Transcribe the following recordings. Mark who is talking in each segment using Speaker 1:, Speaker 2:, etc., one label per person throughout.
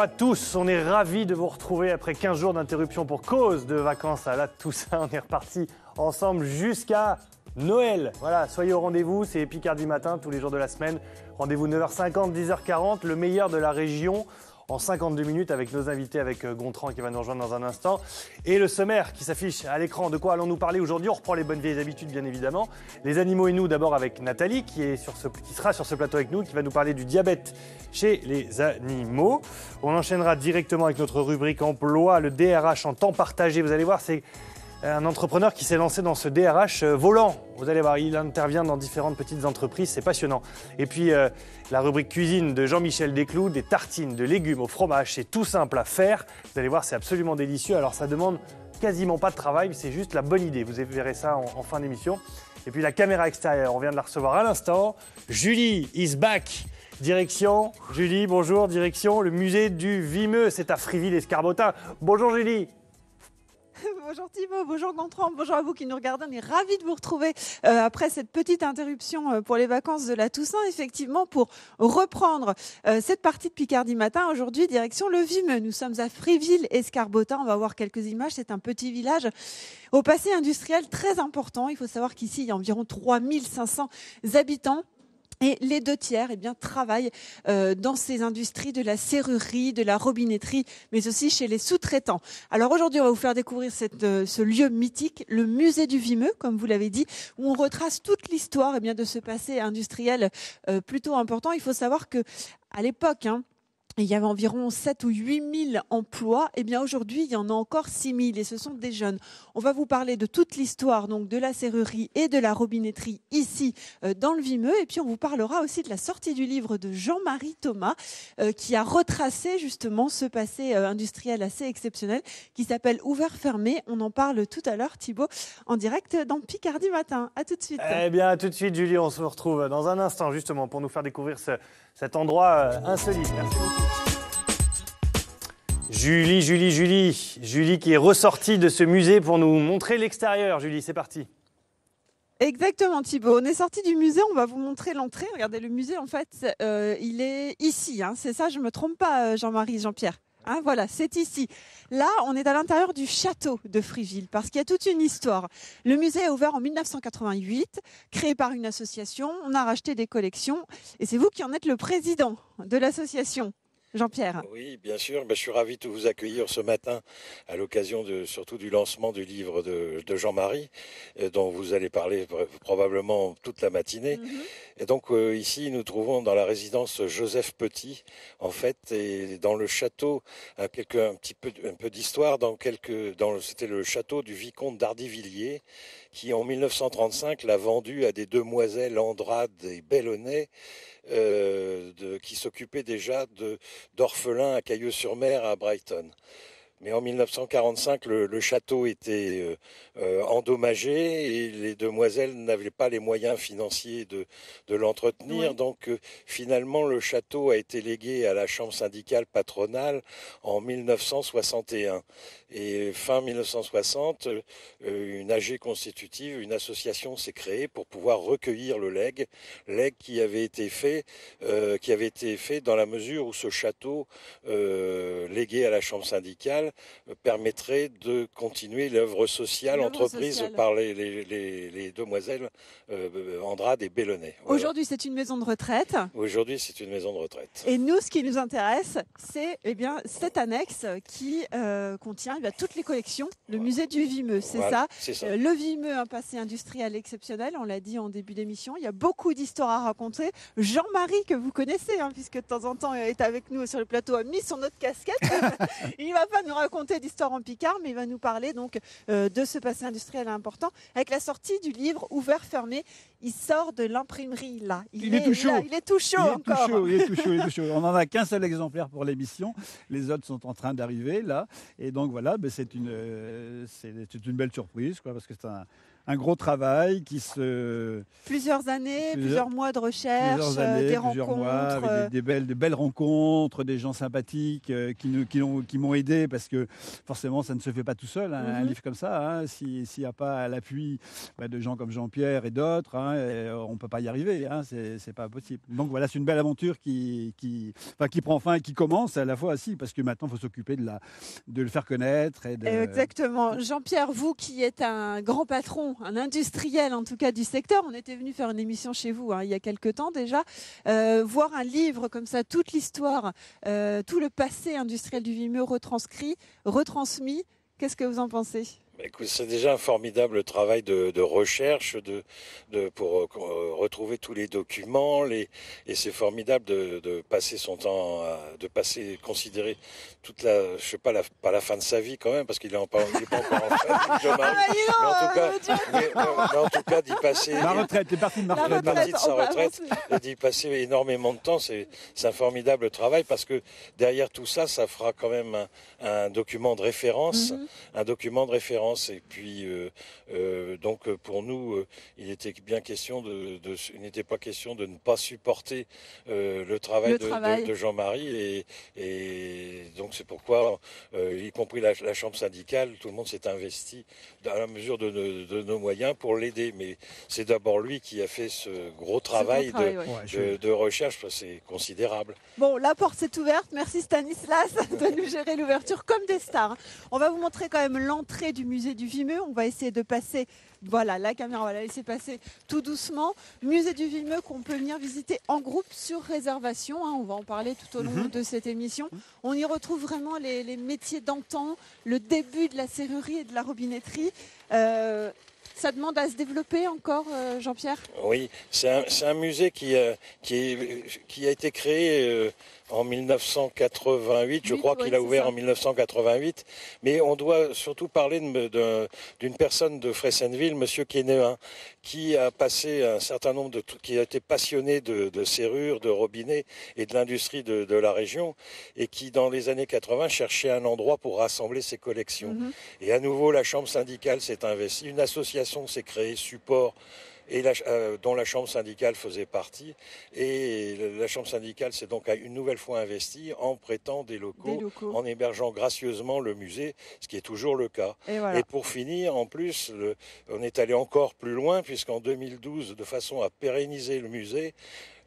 Speaker 1: à tous, on est ravis de vous retrouver après 15 jours d'interruption pour cause de vacances à la Toussaint. On est reparti ensemble jusqu'à Noël. Voilà, soyez au rendez-vous, c'est Picardie Matin tous les jours de la semaine. Rendez-vous 9h50, 10h40, le meilleur de la région en 52 minutes avec nos invités, avec Gontran qui va nous rejoindre dans un instant. Et le sommaire qui s'affiche à l'écran. De quoi allons-nous parler aujourd'hui? On reprend les bonnes vieilles habitudes bien évidemment. Les animaux et nous d'abord avec Nathalie qui sera sur ce plateau avec nous, qui va nous parler du diabète chez les animaux. On enchaînera directement avec notre rubrique emploi, le DRH en temps partagé. Vous allez voir, c'est un entrepreneur qui s'est lancé dans ce DRH volant. Vous allez voir, il intervient dans différentes petites entreprises, c'est passionnant. Et puis, la rubrique cuisine de Jean-Michel Desclous, des tartines de légumes au fromage, c'est tout simple à faire. Vous allez voir, c'est absolument délicieux. Alors, ça demande quasiment pas de travail, mais c'est juste la bonne idée. Vous verrez ça en fin d'émission. Et puis, la caméra extérieure, on vient de la recevoir à l'instant. Julie is back. Direction, Julie, bonjour, direction le musée du Vimeux. C'est à Friville-Escarbotin. Bonjour Julie.
Speaker 2: Bonjour Thibaut, bonjour Gontran, bonjour à vous qui nous regardez. On est ravis de vous retrouver après cette petite interruption pour les vacances de la Toussaint. Effectivement, pour reprendre cette partie de Picardie Matin, aujourd'hui, direction le Vimeux. Nous sommes à Friville-Escarbotin. On va voir quelques images. C'est un petit village au passé industriel très important. Il faut savoir qu'ici, il y a environ 3500 habitants. Et les 2/3 travaillent dans ces industries de la serrurerie, de la robinetterie, mais aussi chez les sous-traitants. Alors aujourd'hui, on va vous faire découvrir ce lieu mythique, le musée du Vimeux, comme vous l'avez dit, où on retrace toute l'histoire de ce passé industriel plutôt important. Il faut savoir que à l'époque, il y avait environ 7 ou 8 000 emplois. Aujourd'hui, il y en a encore 6 000 et ce sont des jeunes. On va vous parler de toute l'histoire donc de la serrurerie et de la robinetterie ici dans le Vimeux. Et puis, on vous parlera aussi de la sortie du livre de Jean-Marie Thomas qui a retracé justement ce passé industriel assez exceptionnel qui s'appelle Ouvert-Fermé. On en parle tout à l'heure, Thibaut, en direct dans Picardie Matin. À tout de suite.
Speaker 1: Eh bien, à tout de suite, Julie. On se retrouve dans un instant justement pour nous faire découvrir cet endroit insolite. Merci beaucoup. Julie qui est ressortie de ce musée pour nous montrer l'extérieur. Julie, c'est parti.
Speaker 2: Exactement Thibaut, on est sorti du musée, on va vous montrer l'entrée. Regardez, le musée en fait, il est ici, c'est ça, je ne me trompe pas Jean-Marie, Jean-Pierre. Voilà, c'est ici. Là, on est à l'intérieur du château de Friville parce qu'il y a toute une histoire. Le musée est ouvert en 1988, créé par une association. On a racheté des collections et c'est vous qui en êtes le président de l'association. Jean-Pierre.
Speaker 3: Oui, bien sûr. Je suis ravi de vous accueillir ce matin à l'occasion surtout du lancement du livre de Jean-Marie, dont vous allez parler probablement toute la matinée. Et donc ici, nous trouvons dans la résidence Joseph Petit, en fait, et dans le château, un peu d'histoire. C'était le château du vicomte d'Ardévilliers, qui en 1935 l'a vendu à des demoiselles Andrade et Bellonnet, qui s'occupaient déjà d'orphelins à Cailleux-sur-Mer à Brighton. Mais en 1945, le château était endommagé et les demoiselles n'avaient pas les moyens financiers de l'entretenir. Oui. Donc finalement, le château a été légué à la chambre syndicale patronale en 1961. Et fin 1960, une AG constitutive, une association s'est créée pour pouvoir recueillir le legs qui avait été fait dans la mesure où ce château légué à la chambre syndicale permettrait de continuer l'œuvre sociale entreprise par les demoiselles Andrade et Bellonnet.
Speaker 2: Voilà. Aujourd'hui, c'est une maison de retraite.
Speaker 3: Aujourd'hui, c'est une maison de retraite.
Speaker 2: Et nous, ce qui nous intéresse, c'est cette annexe qui contient toutes les collections, le musée du Vimeux, c'est ça. Le Vimeux, un passé industriel exceptionnel, on l'a dit en début d'émission. Il y a beaucoup d'histoires à raconter. Jean-Marie, que vous connaissez, puisque de temps en temps est avec nous sur le plateau, a mis son autre casquette. Il ne va pas nous raconter d'histoire en Picard, mais il va nous parler donc de ce passé industriel important. Avec la sortie du livre Ouvert-Fermé, il sort de l'imprimerie là.
Speaker 4: Il est tout chaud.
Speaker 2: Il est tout chaud encore.
Speaker 4: Il est tout chaud. On n'en a qu'un seul exemplaire pour l'émission. Les autres sont en train d'arriver là. Et donc voilà, c'est une belle surprise, parce que c'est un gros travail qui se...
Speaker 2: Plusieurs années, plusieurs mois de recherche,
Speaker 4: Plusieurs années,
Speaker 2: des
Speaker 4: plusieurs
Speaker 2: rencontres.
Speaker 4: mois, avec des belles rencontres, des gens sympathiques qui m'ont aidé parce que forcément ça ne se fait pas tout seul, un livre comme ça. Hein, s'il n'y a pas l'appui de gens comme Jean-Pierre et d'autres, on ne peut pas y arriver. Hein, c'est pas possible. Donc voilà, c'est une belle aventure qui prend fin et qui commence à la fois aussi parce que maintenant il faut s'occuper de le faire connaître.
Speaker 2: Exactement. Jean-Pierre, vous qui êtes un grand patron, un industriel en tout cas du secteur, on était venu faire une émission chez vous il y a quelques temps déjà. Voir un livre comme ça, toute l'histoire, tout le passé industriel du Vimeo retransmis, qu'est-ce que vous en pensez ?
Speaker 3: C'est déjà un formidable travail de recherche pour retrouver tous les documents et c'est formidable de passer son temps considérer toute la, je sais pas, pas la fin de sa vie quand même parce qu'il est pas encore en fin mais en tout cas d'y passer
Speaker 4: ma retraite, est parti de ma retraite,
Speaker 3: partie de sa retraite et d'y passer énormément de temps, c'est un formidable travail parce que derrière tout ça, ça fera quand même un document de référence, et puis donc pour nous il était bien question il n'était pas question de ne pas supporter le travail de Jean-Marie et donc c'est pourquoi y compris la chambre syndicale, tout le monde s'est investi à la mesure de nos moyens pour l'aider, mais c'est d'abord lui qui a fait ce gros travail de recherche, c'est considérable.
Speaker 2: Bon, la porte s'est ouverte, merci Stanislas de nous gérer l'ouverture comme des stars. On va vous montrer quand même l'entrée du musée du Vimeu, on va essayer de passer, voilà, la caméra, on va la laisser passer tout doucement. Musée du Vimeu qu'on peut venir visiter en groupe sur réservation, on va en parler tout au long de cette émission. On y retrouve vraiment les métiers d'antan, le début de la serrurerie et de la robinetterie. Ça demande à se développer encore, Jean-Pierre ?
Speaker 3: Oui, c'est un musée qui a été créé en 1988, je crois qu'il a ouvert en 1988, mais on doit surtout parler d'une personne de Fressenville, Monsieur Quénéen, qui a passé un certain nombre qui a été passionné de serrures, de robinets et de l'industrie de la région, et qui dans les années 80 cherchait un endroit pour rassembler ses collections. Et à nouveau, la chambre syndicale s'est investie, une association s'est créée, Support, et dont la chambre syndicale faisait partie. Et la chambre syndicale s'est donc une nouvelle fois investie en prêtant des locaux, en hébergeant gracieusement le musée, ce qui est toujours le cas. Et pour finir, en plus, on est allé encore plus loin, puisqu'en 2012, de façon à pérenniser le musée,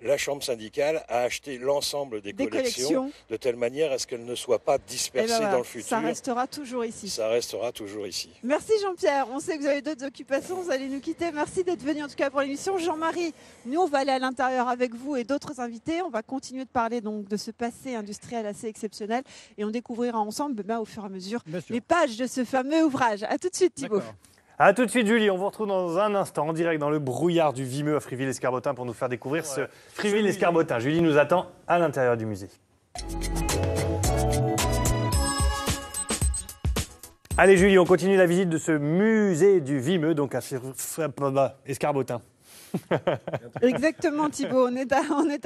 Speaker 3: la chambre syndicale a acheté l'ensemble des collections de telle manière à ce qu'elles ne soient pas dispersées dans le futur.
Speaker 2: Ça restera toujours ici.
Speaker 3: Ça restera toujours ici.
Speaker 2: Merci Jean-Pierre. On sait que vous avez d'autres occupations, vous allez nous quitter. Merci d'être venu en tout cas pour l'émission. Jean-Marie, nous on va aller à l'intérieur avec vous et d'autres invités. On va continuer de parler donc de ce passé industriel assez exceptionnel et on découvrira ensemble au fur et à mesure les pages de ce fameux ouvrage. À tout de suite Thibaut.
Speaker 1: A tout de suite Julie, on vous retrouve dans un instant en direct dans le brouillard du Vimeu à Friville-Escarbotin pour nous faire découvrir ce Friville-Escarbotin. Julie nous attend à l'intérieur du musée. Allez Julie, on continue la visite de ce musée du Vimeu, donc à Escarbotin.
Speaker 2: Exactement Thibaut, on est à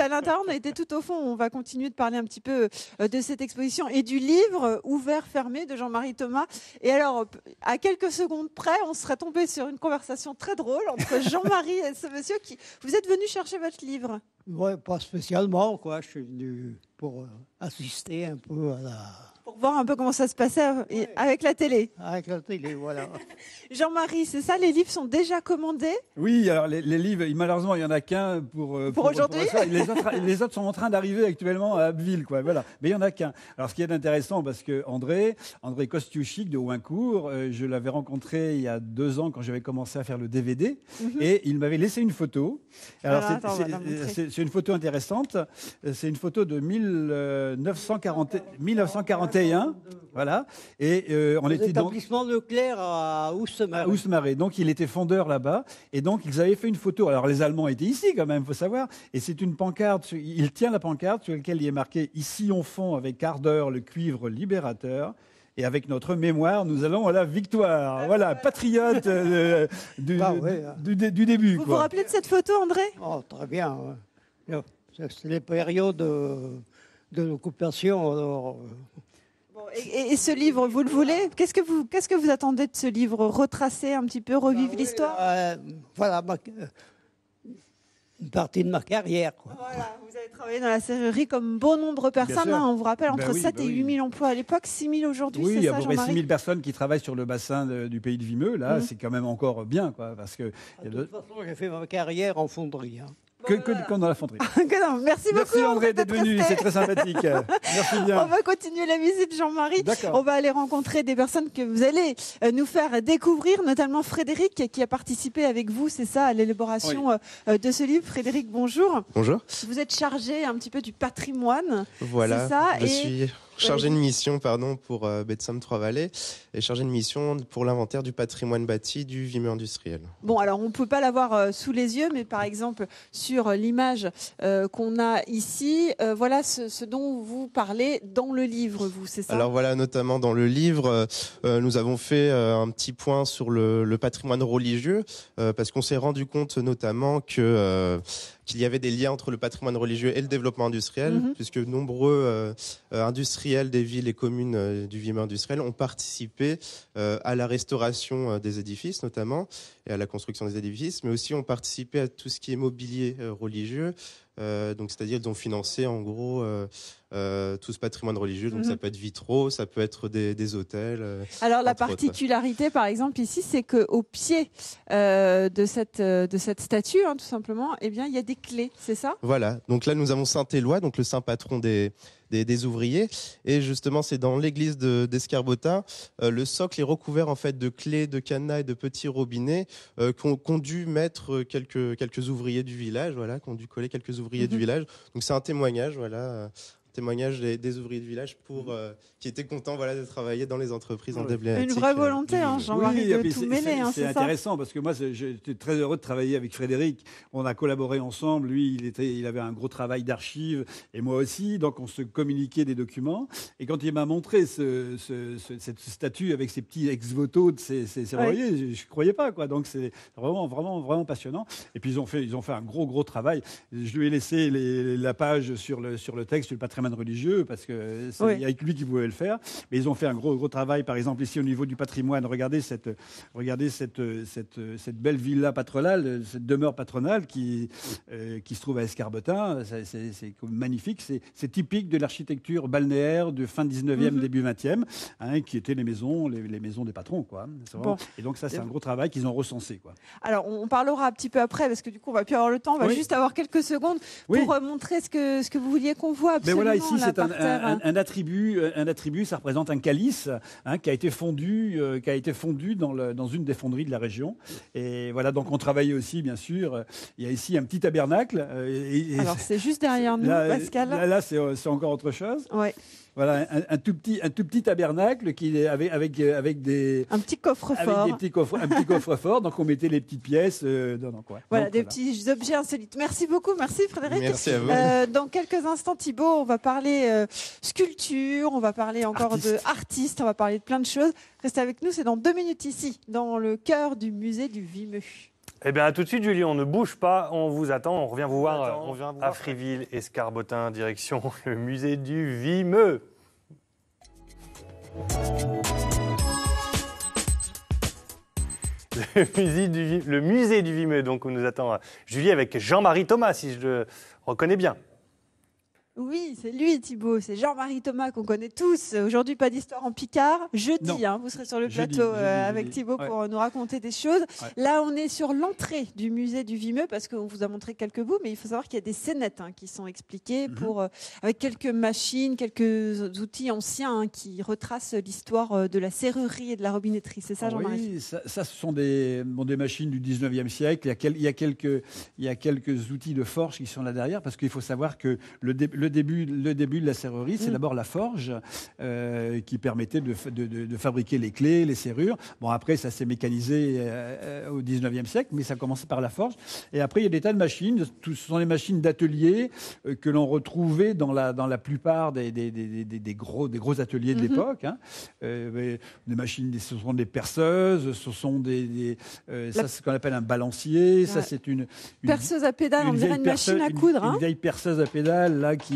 Speaker 2: l'intérieur, on a été tout au fond, on va continuer de parler un petit peu de cette exposition et du livre Ouvert, fermé de Jean-Marie Thomas. Et alors, à quelques secondes près, on serait tombé sur une conversation très drôle entre Jean-Marie et ce monsieur qui... Vous êtes venu chercher votre livre ?
Speaker 5: Oui, pas spécialement, quoi. Je suis venu pour assister un peu à la...
Speaker 2: Pour voir un peu comment ça se passait avec la télé.
Speaker 5: Avec la télé, voilà.
Speaker 2: Jean-Marie, c'est ça, les livres sont déjà commandés ?
Speaker 4: Oui, alors les livres, malheureusement, il n'y en a qu'un pour
Speaker 2: aujourd'hui.
Speaker 4: Les autres sont en train d'arriver actuellement à Abbeville, quoi. Voilà. Mais il n'y en a qu'un. Alors ce qui est intéressant, parce que André Kostiouchik de Ouincourt, je l'avais rencontré il y a 2 ans quand j'avais commencé à faire le DVD, et il m'avait laissé une photo. Alors c'est une photo intéressante. C'est une photo de 1941. Voilà. Et on était dans
Speaker 5: l'établissement Leclerc à
Speaker 4: Ousse-Marais. Donc il était fondeur là-bas, et donc ils avaient fait une photo. Alors les Allemands étaient ici quand même, faut savoir. Et c'est une pancarte. Il tient la pancarte sur laquelle il est marqué: ici on fond avec ardeur le cuivre libérateur. Et avec notre mémoire, nous allons à la victoire. Voilà, patriote du début.
Speaker 2: Vous vous rappelez de cette photo, André ?
Speaker 5: Oh, très bien. Ouais. C'est les périodes de l'occupation. Alors,
Speaker 2: Bon, et ce livre, vous le voulez ? Qu'est-ce que vous attendez de ce livre ? Retracer un petit peu, revivre l'histoire ?
Speaker 5: Voilà, une partie de ma carrière, quoi.
Speaker 2: Voilà, vous avez travaillé dans la serrurerie comme bon nombre de personnes.
Speaker 4: sûr.
Speaker 2: On vous rappelle, entre 7 et 8 000 emplois à l'époque, 6 000 aujourd'hui,
Speaker 4: Oui,
Speaker 2: c'est
Speaker 4: il y a
Speaker 2: ça,
Speaker 4: à peu près 6
Speaker 2: Jean-Marie ?
Speaker 4: 000 personnes qui travaillent sur le bassin du pays de Vimeux. Là, c'est quand même encore bien, quoi, parce que
Speaker 5: De toute façon, j'ai fait ma carrière en fonderie. Hein.
Speaker 4: que dans la fonderie.
Speaker 2: Merci beaucoup.
Speaker 4: Merci André d'être venu, c'est très sympathique. Merci
Speaker 2: On
Speaker 4: bien.
Speaker 2: va continuer la visite, Jean-Marie.
Speaker 4: D'accord.
Speaker 2: On va aller rencontrer des personnes que vous allez nous faire découvrir, notamment Frédéric, qui a participé avec vous, c'est ça, à l'élaboration de ce livre. Frédéric, bonjour.
Speaker 6: Bonjour.
Speaker 2: Vous êtes chargé un petit peu du patrimoine.
Speaker 6: Voilà,
Speaker 2: c'est ça,
Speaker 6: je suis chargé de mission pour Betsam Trois-Vallées et chargé de mission pour l'inventaire du patrimoine bâti du Vimeux industriel.
Speaker 2: Bon, alors on ne peut pas l'avoir sous les yeux, mais par exemple sur l'image qu'on a ici, voilà ce dont vous parlez dans le livre, vous, c'est ça ?
Speaker 6: Alors voilà, notamment dans le livre, nous avons fait un petit point sur le patrimoine religieux parce qu'on s'est rendu compte notamment qu'il y avait des liens entre le patrimoine religieux et le développement industriel, puisque nombreux industriels des villes et communes du Vimeux industriel ont participé à la restauration des édifices notamment, et à la construction des édifices, mais aussi ont participé à tout ce qui est mobilier religieux, donc c'est-à-dire qu'ils ont financé en gros tout ce patrimoine religieux, donc ça peut être vitraux, ça peut être des hôtels.
Speaker 2: Alors la particularité, par exemple, ici, c'est qu'au pied de cette statue, tout simplement, eh bien, il y a des clés, c'est ça ?
Speaker 6: Voilà, donc là nous avons Saint-Éloi, donc le saint patron des ouvriers, et justement c'est dans l'église d'Escarbotin. Le socle est recouvert en fait de clés, de cadenas et de petits robinets qu'ont dû mettre quelques ouvriers du village, voilà, qu'ont dû coller quelques ouvriers du village. Donc c'est un témoignage, voilà. Témoignage des ouvriers du village qui étaient contents de travailler dans les entreprises emblématiques.
Speaker 2: Une vraie volonté, Jean-Marie, de tout mêler,
Speaker 4: c'est intéressant parce que moi j'étais très heureux de travailler avec Frédéric. On a collaboré ensemble. Lui, il avait un gros travail d'archives et moi aussi. Donc on se communiquait des documents. Et quand il m'a montré cette statue avec ses petits ex-voto de ses serruriers, je croyais pas, quoi. Donc c'est vraiment passionnant. Et puis ils ont fait un gros travail. Je lui ai laissé la page sur le texte, sur le patrimoine religieux, parce que il y a que lui qui pouvait le faire. Mais ils ont fait un gros travail, par exemple ici au niveau du patrimoine. Regardez cette belle villa patronale, cette demeure patronale qui se trouve à Escarbotin. C'est magnifique. C'est typique de l'architecture balnéaire de fin 19e, début 20e, qui étaient les maisons des patrons, quoi. Vraiment... Et donc ça, c'est un gros travail qu'ils ont recensé, quoi.
Speaker 2: Alors on parlera un petit peu après, parce que du coup on va plus avoir le temps. On va juste avoir quelques secondes pour montrer ce que vous vouliez qu'on voit. Absolument.
Speaker 4: Ici, c'est un attribut, ça représente un calice qui a été fondu dans une des fonderies de la région. Et voilà, donc on travaillait aussi, bien sûr. Il y a ici un petit tabernacle.
Speaker 2: Alors c'est juste derrière nous, Pascal.
Speaker 4: Là, c'est encore autre chose.
Speaker 2: Ouais.
Speaker 4: Voilà, un tout petit tabernacle avec des...
Speaker 2: Un petit coffre-fort.
Speaker 4: Un petit coffre-fort, donc on mettait les petites pièces dedans, quoi.
Speaker 2: Voilà, des petits objets insolites. Merci beaucoup, merci Frédéric.
Speaker 6: Merci à vous.
Speaker 2: Dans quelques instants, Thibaut, on va parler sculpture, on va parler encore d'artistes, on va parler de plein de choses. Restez avec nous, c'est dans 2 minutes ici, dans le cœur du musée du Vimeux.
Speaker 1: Eh bien, à tout de suite, Julie, on ne bouge pas, on vous attend, on revient vous voir à Friville, Escarbotin, direction le musée du Vimeux. Le musée du Vimeux, donc, où nous attend Julie avec Jean-Marie Thomas, si je le reconnais bien.
Speaker 2: Oui, c'est lui, Thibaut. C'est Jean-Marie Thomas qu'on connaît tous. Aujourd'hui, pas d'histoire en Picard. Jeudi, vous serez sur le plateau avec Thibaut pour nous raconter des choses. Ouais. Là, on est sur l'entrée du musée du Vimeux parce qu'on vous a montré quelques bouts, mais il faut savoir qu'il y a des scénettes qui sont expliquées avec quelques machines, quelques outils anciens qui retracent l'histoire de la serrurerie et de la robinetterie. C'est ça, Jean-Marie ?
Speaker 4: Oui, ça, ce sont des machines du 19e siècle. Il y a quelques outils de forge qui sont là derrière parce qu'il faut savoir que le début de la serrurerie, c'est d'abord la forge qui permettait de fabriquer les clés, les serrures. Bon, après, ça s'est mécanisé au 19e siècle, mais ça commençait par la forge. Et après, il y a des tas de machines. Ce sont les machines d'atelier que l'on retrouvait dans la plupart des gros ateliers de l'époque. Des machines, ce sont des perceuses, ce sont ça, c'est ce qu'on appelle un balancier. Ça, c'est une
Speaker 2: perceuse à pédale, on dirait une machine à coudre.
Speaker 4: Une vieille perceuse à pédale, là, qui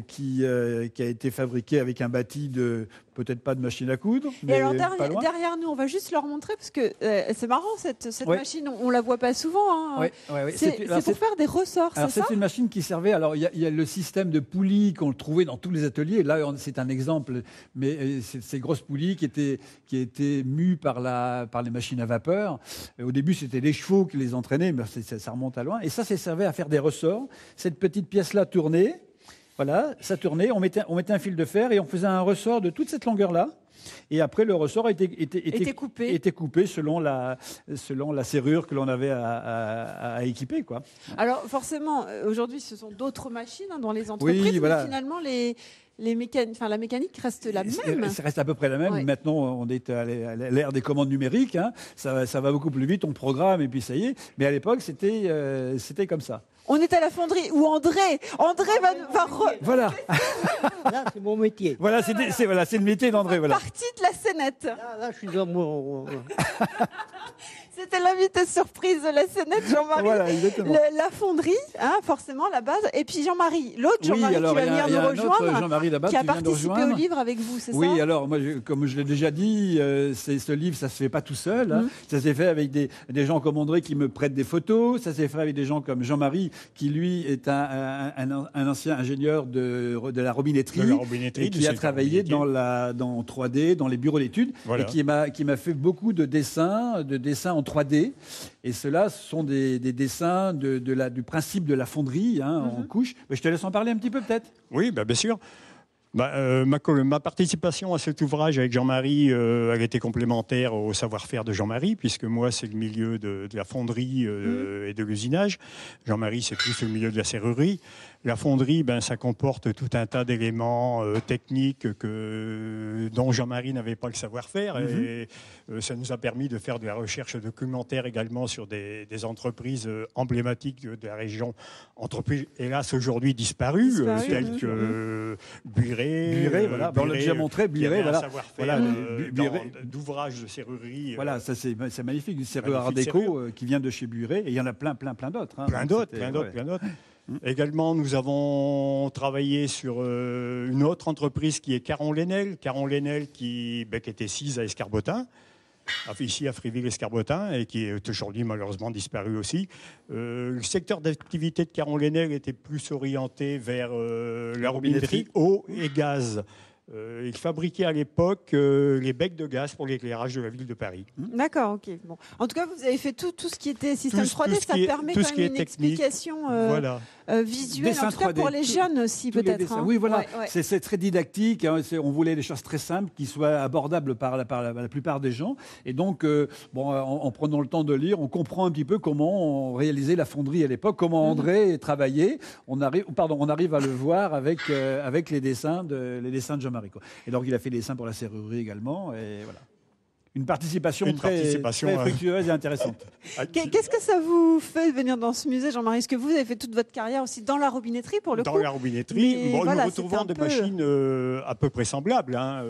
Speaker 4: qui a été fabriqué avec un bâti de peut-être pas de machine à coudre.
Speaker 2: Et
Speaker 4: Mais
Speaker 2: alors
Speaker 4: pas loin.
Speaker 2: derrière nous, on va juste leur montrer parce que c'est marrant cette
Speaker 4: Ouais.
Speaker 2: machine, on la voit pas souvent. Hein.
Speaker 4: Ouais.
Speaker 2: C'est pour faire des ressorts,
Speaker 4: Alors
Speaker 2: c'est ça
Speaker 4: c'est une machine qui servait. Alors il y a le système de poulies qu'on trouvait dans tous les ateliers. Là c'est un exemple, mais c'est ces grosses poulies qui étaient mues par les machines à vapeur. Au début c'était les chevaux qui les entraînaient, mais ça remonte à loin. Et ça servait à faire des ressorts. Cette petite pièce là tournait. Voilà, ça tournait, on mettait un fil de fer et on faisait un ressort de toute cette longueur-là. Et après, le ressort était coupé selon la serrure que l'on avait à équiper, quoi.
Speaker 2: Alors forcément, aujourd'hui, ce sont d'autres machines dans les entreprises,
Speaker 4: Oui, voilà.
Speaker 2: mais finalement, la mécanique reste la même.
Speaker 4: Ça reste à peu près la même.
Speaker 2: Ouais.
Speaker 4: Maintenant, on est à l'ère des commandes numériques. Hein. Ça va beaucoup plus vite, on programme et puis ça y est. Mais à l'époque, c'était comme ça.
Speaker 2: On est à la fonderie où André va
Speaker 4: Voilà.
Speaker 5: Là, c'est mon métier.
Speaker 4: Voilà, c'est le métier d'André. Voilà.
Speaker 2: partie de la scénette.
Speaker 5: Là, je suis dans mon...
Speaker 2: C'était l'invité surprise de la scénette, Jean-Marie.
Speaker 4: Voilà, exactement.
Speaker 2: La fonderie, hein, forcément, la base. Et puis Jean-Marie, l'autre Jean-Marie
Speaker 4: alors,
Speaker 2: qui va
Speaker 4: il y a
Speaker 2: venir nous
Speaker 4: un autre
Speaker 2: rejoindre,
Speaker 4: Jean-Marie là-bas
Speaker 2: qui a
Speaker 4: qui vient nous
Speaker 2: participé au
Speaker 4: rejoindre.
Speaker 2: livre avec vous, c'est ça?
Speaker 4: Oui, alors moi, comme je l'ai déjà dit, ce livre, ça se fait pas tout seul. Hein. Ça s'est fait avec des gens comme André qui me prêtent des photos. Ça s'est fait avec des gens comme Jean-Marie, qui lui est un ancien ingénieur de la robinetterie, et qui a travaillé dans 3D, dans les bureaux d'études,
Speaker 7: Voilà.
Speaker 4: et qui m'a fait beaucoup de dessins en 3D. Et ceux-là sont des dessins du principe de la fonderie en couche. Mais je te laisse en parler un petit peu peut-être.
Speaker 7: Oui, bien sûr. Ma participation à cet ouvrage avec Jean-Marie, elle était complémentaire au savoir-faire de Jean-Marie, puisque moi, c'est le milieu de la fonderie et de l'usinage. Jean-Marie, c'est plus le milieu de la serrurerie. La fonderie, ça comporte tout un tas d'éléments techniques dont Jean-Marie n'avait pas le savoir-faire. Et ça nous a permis de faire de la recherche documentaire également sur des entreprises emblématiques de la région. Entreprises, hélas, aujourd'hui disparues, telles que Buiret,
Speaker 4: voilà. On l'a déjà montré, Buiret, voilà.
Speaker 7: Savoir-faire d'ouvrages de serrurerie.
Speaker 4: Voilà, ça c'est magnifique. Une serrure Art déco qui vient de chez Buiret. Et il y en a plein d'autres. Hein.
Speaker 7: Plein d'autres. Également, nous avons travaillé sur une autre entreprise qui est Caron-Lesnel. Caron-Lesnel qui était sise à Escarbotin, ici à Fréville-Escarbotin, et qui est aujourd'hui malheureusement disparu aussi. Le secteur d'activité de Caron-Lesnel était plus orienté vers la robinetterie eau et gaz. Il fabriquait à l'époque les becs de gaz pour l'éclairage de la ville de Paris.
Speaker 2: D'accord, ok. Bon. En tout cas, vous avez fait tout ce qui était système 3D, ça permet
Speaker 7: tout
Speaker 2: quand
Speaker 7: ce qui
Speaker 2: même
Speaker 7: est
Speaker 2: une
Speaker 7: technique.
Speaker 2: explication
Speaker 7: Voilà.
Speaker 2: visuelle,
Speaker 4: Dessin
Speaker 2: en tout cas
Speaker 4: 3D.
Speaker 2: pour les jeunes aussi
Speaker 4: Tous les
Speaker 2: peut-être.
Speaker 4: dessins.
Speaker 2: Hein.
Speaker 4: Oui, voilà.
Speaker 2: Ouais.
Speaker 4: C'est très didactique. Hein. On voulait des choses très simples qui soient abordables par la plupart des gens. Et donc, en prenant le temps de lire, on comprend un petit peu comment on réalisait la fonderie à l'époque, comment André travaillait. On arrive à le voir avec les dessins de Jean-Marie. Et donc, il a fait des dessins pour la serrurerie également. Et voilà. Une participation très fructueuse et intéressante.
Speaker 2: Qu'est-ce que ça vous fait de venir dans ce musée, Jean-Marie? Est-ce que vous avez fait toute votre carrière aussi dans la robinetterie pour le coup?
Speaker 7: Dans la robinetterie, nous retrouvons des
Speaker 2: peu...
Speaker 7: machines à peu près semblables. Hein.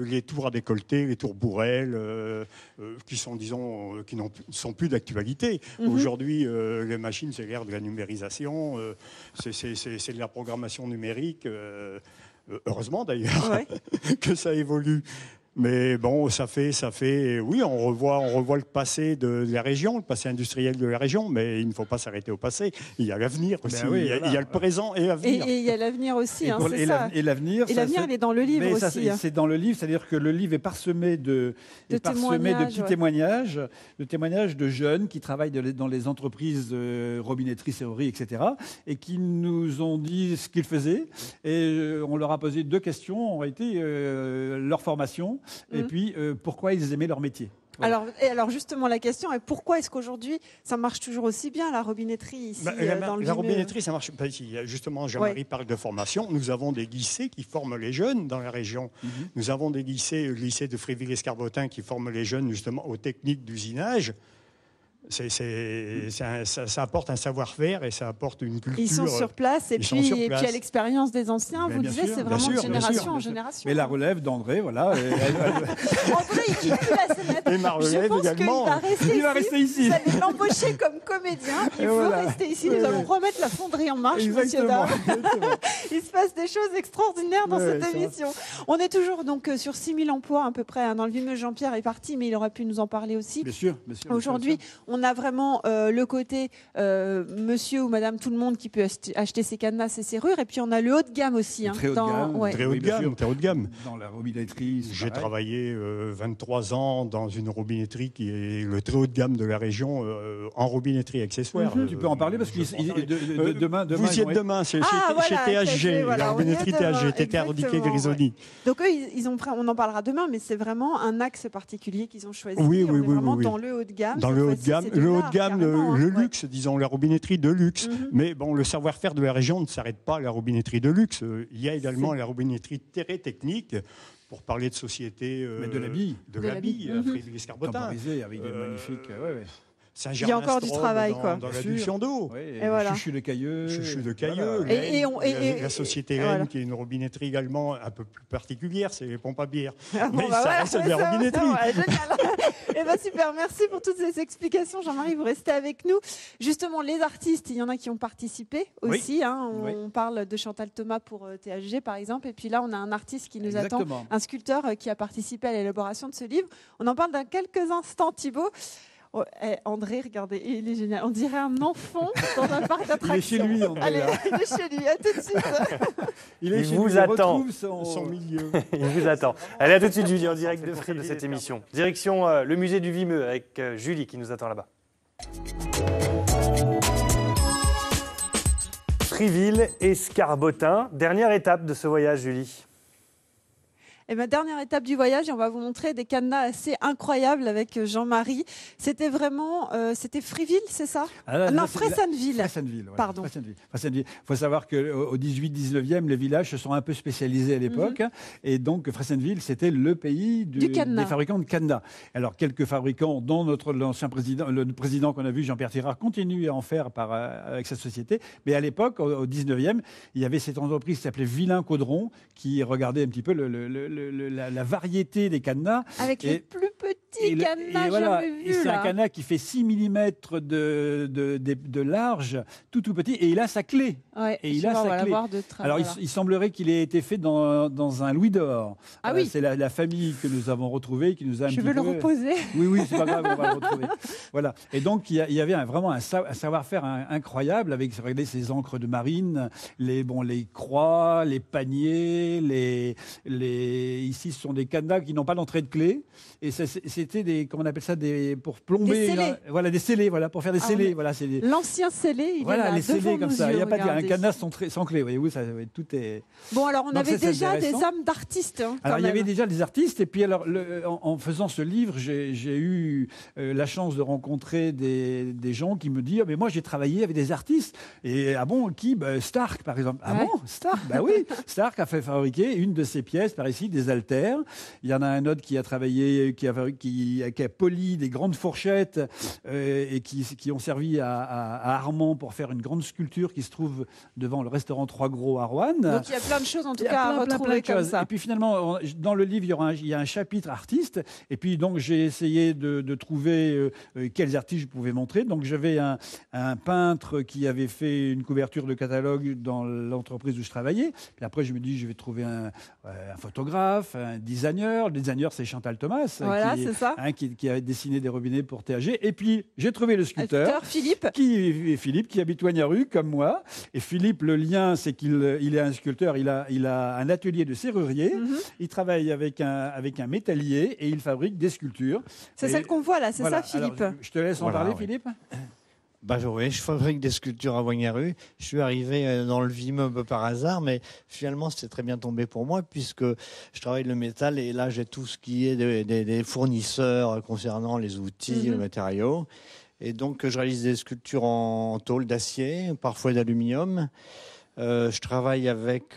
Speaker 7: Les tours à décolleter, les tours Bourrel, qui sont, disons, qui ne sont plus d'actualité. Aujourd'hui, les machines, c'est l'ère de la numérisation, c'est de la programmation numérique. Heureusement d'ailleurs que ça évolue. Mais bon, ça fait, oui, on revoit le passé de la région, le passé industriel de la région, mais il ne faut pas s'arrêter au passé. Il y a l'avenir aussi. Il y a le présent et l'avenir.
Speaker 2: Et il y a l'avenir aussi, c'est ça.
Speaker 4: Et l'avenir,
Speaker 2: il est dans le livre aussi.
Speaker 4: C'est dans le livre, c'est-à-dire que le livre est parsemé de petits témoignages, de jeunes qui travaillent dans les entreprises robinetterie, serrurerie, etc., et qui nous ont dit ce qu'ils faisaient. Et on leur a posé 2 questions, en réalité, leur formation. Et puis, pourquoi ils aimaient leur métier.
Speaker 2: Voilà. Alors justement, la question est pourquoi est-ce qu'aujourd'hui, ça marche toujours aussi bien, la robinetterie ici dans le
Speaker 7: La robinetterie, ça marche pas ici. Justement, Jean-Marie parle de formation. Nous avons des lycées qui forment les jeunes dans la région. Nous avons des lycées, le lycée de Fréville-Escarbotin qui forme les jeunes justement aux techniques d'usinage. Ça apporte un savoir-faire et ça apporte une culture.
Speaker 2: Ils sont sur place et puis à l'expérience des anciens, vous disiez, c'est vraiment de génération en génération.
Speaker 4: Mais la relève d'André, voilà.
Speaker 2: André, il quitte la scénette.
Speaker 7: Et ma relève également.
Speaker 2: Il va rester ici. Vous allez l'embaucher comme comédien. Il faut rester ici. Nous allons remettre la fonderie en marche, messieurs, dames. Il se passe des choses extraordinaires dans cette émission. On est toujours donc sur 6000 emplois à peu près dans le Vimeux. Jean-Pierre est parti, mais il aurait pu nous en parler aussi.
Speaker 4: Bien sûr.
Speaker 2: Aujourd'hui, on a vraiment le côté monsieur ou madame tout le monde qui peut acheter ses cadenas, ses serrures, et puis on a le haut de gamme aussi.
Speaker 4: Très haut
Speaker 7: de gamme.
Speaker 4: Dans la robinetterie.
Speaker 7: J'ai travaillé 23 ans dans une robinetterie qui est le très haut de gamme de la région en robinetterie accessoire.
Speaker 4: Tu peux en parler parce que demain.
Speaker 7: Vous y êtes demain, c'est chez THG, la robinetterie THG, Terdiquet Grisoni.
Speaker 2: Donc eux, on en parlera demain, mais c'est vraiment un axe particulier qu'ils ont choisi.
Speaker 7: Oui.
Speaker 2: Dans le haut de gamme.
Speaker 7: Dans le haut de gamme. Le luxe, disons, la robinetterie de luxe. Mais bon, le savoir-faire de la région ne s'arrête pas à la robinetterie de luxe. Il y a également la robinetterie très technique, pour parler de société...
Speaker 4: Mais de l'habille.
Speaker 7: De l'habille, Frédéric Escarbotin.
Speaker 4: Temporisé, avec des magnifiques...
Speaker 2: Il y a encore du travail, quoi.
Speaker 7: Dans l'adduction d'eau.
Speaker 4: Oui,
Speaker 2: et voilà.
Speaker 4: Chuchu de Cailleux.
Speaker 7: Voilà. La société Rennes, qui est une robinetterie également un peu plus particulière, c'est les pompes à bière. Mais ça reste de la robinetterie.
Speaker 2: Génial. Super, merci pour toutes ces explications. Jean-Marie, vous restez avec nous. Justement, les artistes, il y en a qui ont participé aussi. On parle de Chantal Thomas pour THG, par exemple. Et puis là, on a un artiste qui nous attend, un sculpteur qui a participé à l'élaboration de ce livre. On en parle dans quelques instants, Thibaut. André, regardez, il est génial. On dirait un enfant dans un parc d'attractions.
Speaker 4: Il est chez lui, André.
Speaker 2: Allez, il est chez lui. À tout de suite.
Speaker 1: Il vous attend.
Speaker 7: Son milieu.
Speaker 1: Il vous attend. Allez, à tout de suite, Julie, en direct de Free de cette émission. Direction le musée du Vimeux avec Julie qui nous attend là-bas. Friville et Scarbotin. Dernière étape de ce voyage, Julie.
Speaker 2: Et ma dernière étape du voyage, et on va vous montrer des cadenas assez incroyables avec Jean-Marie. C'était vraiment, c'était Friville, c'est ça? Non, Fressenneville.
Speaker 4: Fressenneville, voilà.
Speaker 2: Pardon.
Speaker 4: Fressenneville. Il faut savoir qu'au 18-19e, les villages se sont un peu spécialisés à l'époque. Et donc, Fressenneville, c'était le pays des fabricants de cadenas. Alors, quelques fabricants, dont l'ancien président, le président qu'on a vu, Jean-Pierre Tirard, continuent à en faire avec sa société. Mais à l'époque, au 19e, il y avait cette entreprise qui s'appelait Villain-Caudron, qui regardait un petit peu la variété des cadenas.
Speaker 2: Avec les plus petits cadenas jamais vus.
Speaker 4: C'est un cadenas qui fait 6 mm de large, tout petit, et il a sa clé.
Speaker 2: Ouais,
Speaker 4: et il a sa clé. Alors, il semblerait qu'il ait été fait dans un louis d'or.
Speaker 2: Oui.
Speaker 4: C'est la famille que nous avons retrouvée, qui nous a un petit peu...
Speaker 2: Je vais le reposer.
Speaker 4: Oui, c'est pas grave, on va le retrouver. Voilà. Et donc, il y avait vraiment un savoir-faire incroyable avec, regardez, ces encres de marine, les croix, les paniers, ici, ce sont des cadenas qui n'ont pas d'entrée de clé. Et c'était des, comment on appelle ça, pour plomber. Des scellés, pour faire des scellés.
Speaker 2: L'ancien scellé, il est là,
Speaker 4: les scellés comme ça. Il n'y a pas un cadenas sans clé. Voyez-vous, tout est.
Speaker 2: Bon, alors on avait déjà des âmes d'artistes.
Speaker 4: Alors il y avait déjà des artistes. Et puis alors, en faisant ce livre, j'ai eu la chance de rencontrer des gens qui me disent, mais moi j'ai travaillé avec des artistes. Et qui Stark, par exemple. Ah bon, Stark? Bah oui. Stark a fait fabriquer une de ses pièces par ici, des haltères. Il y en a un autre qui a travaillé, qui a poli des grandes fourchettes et qui ont servi à Armand pour faire une grande sculpture qui se trouve devant le restaurant Trois Gros à Roanne.
Speaker 2: Donc il y a plein de choses en tout cas à retrouver comme ça.
Speaker 4: Et puis finalement, dans le livre, il y a un chapitre artiste. Et puis donc j'ai essayé de trouver quels artistes je pouvais montrer. Donc j'avais un peintre qui avait fait une couverture de catalogue dans l'entreprise où je travaillais. Puis après je me dis je vais trouver un photographe, un designer. Le designer c'est Chantal Thomas qui a dessiné des robinets pour THG. Et puis j'ai trouvé le sculpteur
Speaker 2: Philippe
Speaker 4: qui habite Wagnaru comme moi. Et Philippe, le lien c'est qu'il est un sculpteur. Il a un atelier de serrurier. Il travaille avec un métallier et il fabrique des sculptures.
Speaker 2: C'est celle qu'on voit là, c'est ça Philippe?
Speaker 4: Alors, je te laisse en parler, Philippe.
Speaker 8: Oui, je fabrique des sculptures à Wagnaru. Je suis arrivé dans le Vimeux par hasard, mais finalement, c'était très bien tombé pour moi puisque je travaille le métal et là, j'ai tout ce qui est des fournisseurs concernant les outils, les matériaux. Et donc, je réalise des sculptures en tôle d'acier, parfois d'aluminium. Je travaille avec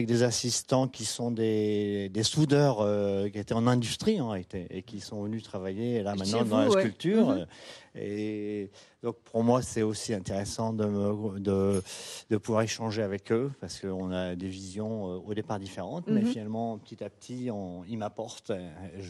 Speaker 8: des assistants qui sont des soudeurs qui étaient en industrie en réalité et qui sont venus travailler là maintenant dans la sculpture. Et donc pour moi, c'est aussi intéressant de pouvoir échanger avec eux, parce qu'on a des visions au départ différentes, mais finalement, petit à petit, ils m'apportent.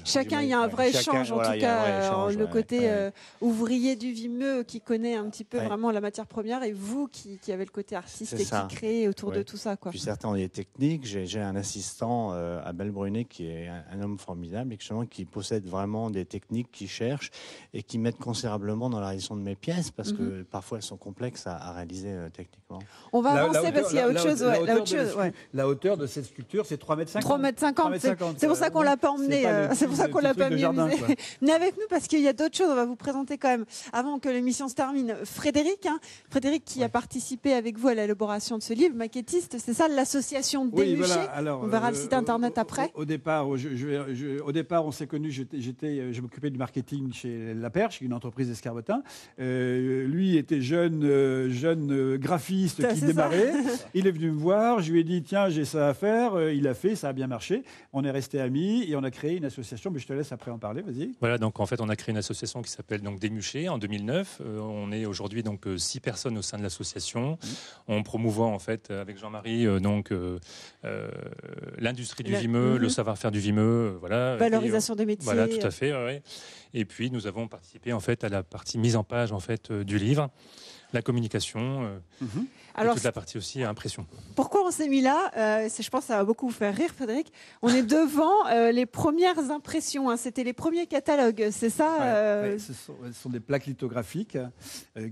Speaker 2: Chacun, il y a un vrai échange, en tout cas, le côté ouvrier du Vimeux qui connaît un petit peu vraiment la matière première, et vous qui avez le côté artiste et qui crée autour de tout ça.
Speaker 8: Puis certains ont des techniques. J'ai un assistant, Abel Brunet, qui est un homme formidable, et qui possède vraiment des techniques, qui cherche et qui m'aide considérablement dans la réalisation de mes pièces, parce que parfois elles sont complexes à réaliser techniquement.
Speaker 2: On va avancer parce qu'il y a autre chose.
Speaker 4: La hauteur de cette sculpture, c'est 3,50 m.
Speaker 2: 3,50 m. C'est pour ça qu'on l'a pas emmené. C'est pour ça qu'on l'a pas mis au musée. Venez avec nous parce qu'il y a d'autres choses. On va vous présenter quand même, avant que l'émission se termine, Frédéric. Frédéric qui a participé avec vous à l'élaboration de ce livre, maquettiste. C'est ça, l'association Démuché. On verra le site internet après.
Speaker 4: Au départ, on s'est connus. Je m'occupais du marketing chez La Perche, une entreprise d'escarbotin. Lui était jeune graphiste qui démarrait. Il est venu me voir. Je lui ai dit tiens, j'ai ça à faire. Il a fait, ça a bien marché. On est restés amis et on a créé une association. Mais je te laisse après en parler. Vas-y.
Speaker 9: Voilà, donc en fait, on a créé une association qui s'appelle donc Démuché en 2009. On est aujourd'hui donc 6 personnes au sein de l'association. On promouvoit en fait avec Jean-Marie l'industrie du Vimeux, le savoir-faire du Vimeux, voilà.
Speaker 2: Valorisation des métiers.
Speaker 9: Voilà, tout à fait. Ouais. Et puis nous avons participé en fait à la partie mise en page en fait du livre, la communication. Alors, toute la partie aussi impression.
Speaker 2: Pourquoi on s'est mis là je pense que ça va beaucoup vous faire rire, Frédéric. On est devant les premières impressions. C'était les premiers catalogues, c'est ça
Speaker 4: Ce sont des plaques lithographiques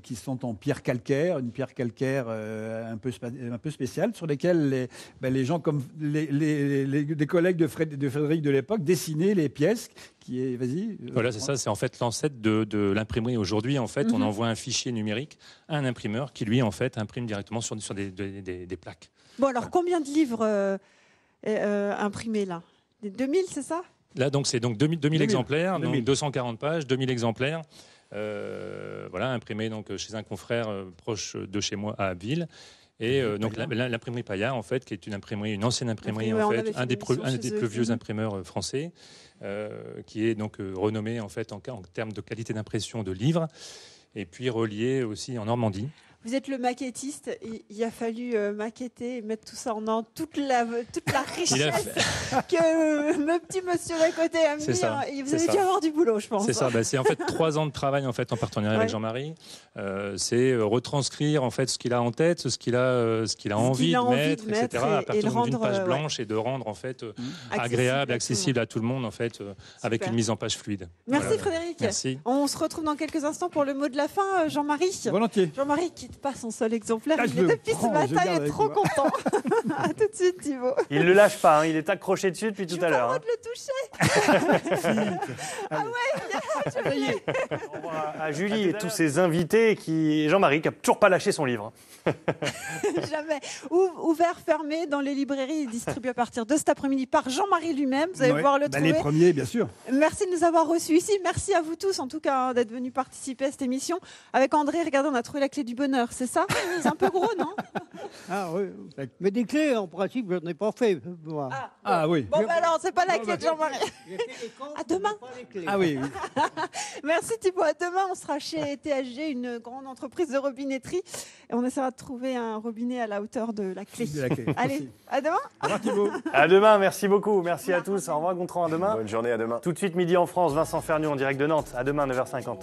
Speaker 4: qui sont en pierre calcaire, une pierre calcaire un peu spéciale, sur lesquelles les gens comme des collègues de Frédéric de l'époque dessinaient les pièces.
Speaker 9: Voilà, c'est ça. C'est en fait l'ancêtre de l'imprimerie. Aujourd'hui, en fait, on envoie un fichier numérique à un imprimeur qui, lui, en fait, imprime directement sur des plaques.
Speaker 2: Bon, alors, combien de livres imprimés, là ? 2000, c'est ça ?
Speaker 9: Là, donc, c'est 2000 exemplaires, 2000. Donc 240 pages, 2000 exemplaires. Voilà, imprimés donc, chez un confrère proche de chez moi, à Abbeville. Et donc l'imprimerie Payard, en fait, qui est une ancienne imprimerie, en fait, un des plus vieux imprimeurs français, qui est donc renommé en fait en termes de qualité d'impression de livres, et puis relié aussi en Normandie.
Speaker 2: Vous êtes le maquettiste, il a fallu maqueter et mettre tout ça en ordre, toute la richesse que mon petit monsieur d'à côté a mis. Vous avez dû avoir du boulot, je pense.
Speaker 9: C'est ça, c'est en fait 3 ans de travail en fait en partenariat avec Jean-Marie. C'est retranscrire en fait ce qu'il a en tête, ce qu'il a envie de mettre, etc. à partir d'une page blanche et de rendre en fait agréable, accessible à tout le monde en fait, avec une mise en page fluide.
Speaker 2: Merci Frédéric.
Speaker 9: Merci.
Speaker 2: On se retrouve dans quelques instants pour le mot de la fin, Jean-Marie.
Speaker 4: Volontiers.
Speaker 2: Jean-Marie qui pas son seul exemplaire. Il est depuis ce matin, il est trop content. À tout de suite, Thibaut.
Speaker 1: Il ne le lâche pas, il est accroché dessus depuis tout à l'heure.
Speaker 2: Je n'ai pas le droit de le toucher.
Speaker 1: Ça y est. Au revoir à Julie et tous ses invités. Jean-Marie qui n'a toujours pas lâché son livre.
Speaker 2: Jamais. Ouvert, fermé dans les librairies et distribué à partir de cet après-midi par Jean-Marie lui-même. Vous allez pouvoir le trouver.
Speaker 4: Les premiers, bien sûr.
Speaker 2: Merci de nous avoir reçus ici. Merci à vous tous, en tout cas, d'être venus participer à cette émission. Avec André, regardez, on a trouvé la clé du bonheur. C'est ça ? C'est un peu gros, non ?
Speaker 5: Ah oui. Mais des clés, en principe, je n'ai pas fait. Moi.
Speaker 4: Oui.
Speaker 2: Bon, alors, c'est pas la clé de Jean-Marie. À demain.
Speaker 4: Ah oui.
Speaker 2: Merci Thibaut. À demain, on sera chez THG, une grande entreprise de robinetterie. Et on essaiera de trouver un robinet à la hauteur de la clé. Allez, à demain.
Speaker 4: Au revoir Thibaut.
Speaker 1: À demain, merci beaucoup. Merci à tous. Au revoir Gontran, à demain.
Speaker 10: Bonne journée, à demain.
Speaker 1: Tout de suite, midi en France, Vincent Ferniaud en direct de Nantes. À demain, 9h50.